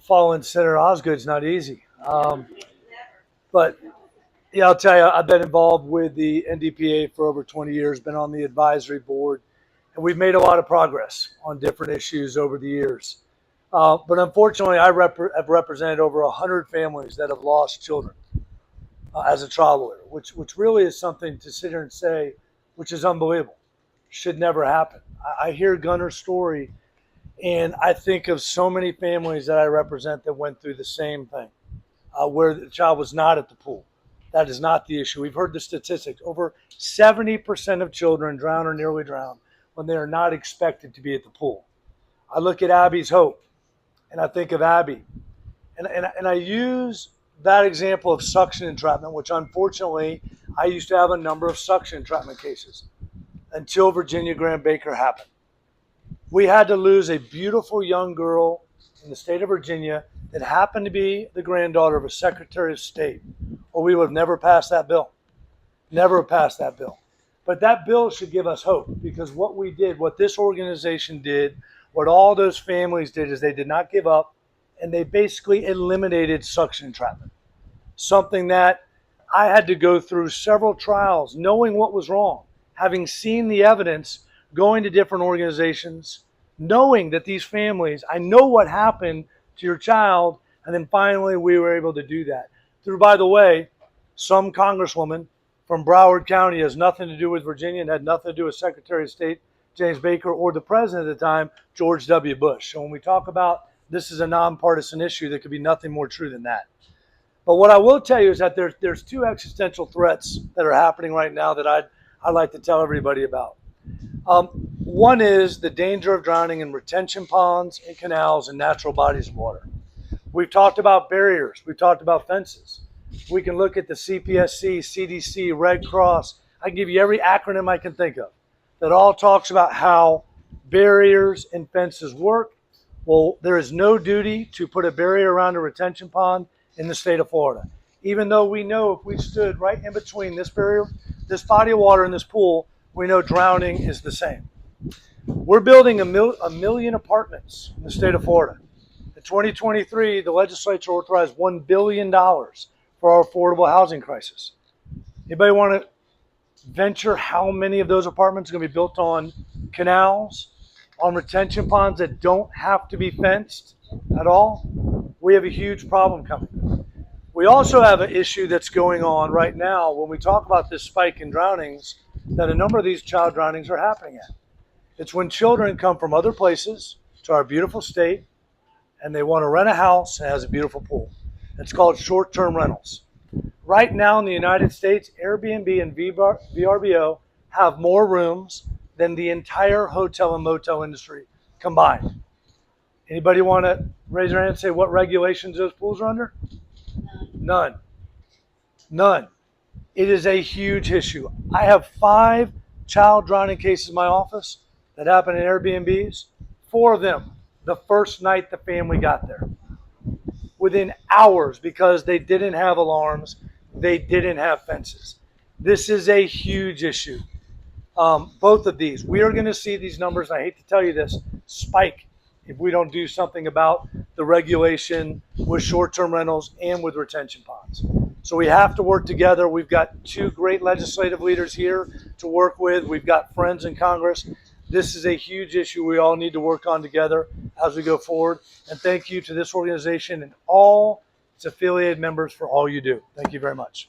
Following Senator Osgood's not easy. But yeah, I'll tell you, I've been involved with the NDPA for over 20 years, been on the advisory board, and we've made a lot of progress on different issues over the years. But unfortunately, have represented over 100 families that have lost children as a trial lawyer, which really is something to sit here and say, which is unbelievable. Should never happen. I hear Gunner's story, and I think of so many families that I represent that went through the same thing, where the child was not at the pool. That is not the issue. We've heard the statistics. Over 70% of children drown or nearly drown when they are not expected to be at the pool. I look at Abby's Hope, and I think of Abby. And I use that example of suction entrapment, which unfortunately I used to have a number of suction entrapment cases until Virginia Graham Baker happened. We had to lose a beautiful young girl in the state of Virginia that happened to be the granddaughter of a Secretary of State, or we would have never passed that bill. Never passed that bill. But that bill should give us hope, because what we did, what this organization did, what all those families did is they did not give up, and they basically eliminated suction entrapment. Something that I had to go through several trials, knowing what was wrong, having seen the evidence, going to different organizations, knowing that these families, I know what happened to your child, and then finally we were able to do that. Through, by the way, some congresswoman from Broward County has nothing to do with Virginia and had nothing to do with Secretary of State James Baker or the president at the time, George W. Bush. So when we talk about this is a nonpartisan issue, there could be nothing more true than that. But what I will tell you is that there's two existential threats that are happening right now that I'd like to tell everybody about. One is the danger of drowning in retention ponds and canals and natural bodies of water. We've talked about barriers. We've talked about fences. We can look at the CPSC, CDC, Red Cross. I can give you every acronym I can think of that all talks about how barriers and fences work. Well, there is no duty to put a barrier around a retention pond in the state of Florida. Even though we know if we stood right in between this barrier, this body of water and this pool, we know drowning is the same. We're building a million apartments in the state of Florida. In 2023, the legislature authorized $1 billion for our affordable housing crisis. Anybody want to venture how many of those apartments are going to be built on canals, on retention ponds that don't have to be fenced at all? We have a huge problem coming. We also have an issue that's going on right now when we talk about this spike in drownings, that a number of these child drownings are happening at. It's when children come from other places to our beautiful state and they want to rent a house that has a beautiful pool. It's called short-term rentals. Right now in the United States, Airbnb and VRBO have more rooms than the entire hotel and motel industry combined. Anybody want to raise their hand and say what regulations those pools are under? None. None. It is a huge issue. I have 5 child drowning cases in my office that happened in Airbnbs. 4 of them the first night the family got there. Within hours, because they didn't have alarms, they didn't have fences. This is a huge issue. Both of these, we are going to see these numbers, and I hate to tell you this, spike if we don't do something about the regulation with short-term rentals and with retention ponds. So we have to work together. We've got 2 great legislative leaders here to work with. We've got friends in Congress. This is a huge issue we all need to work on together as we go forward. And thank you to this organization and all its affiliated members for all you do. Thank you very much.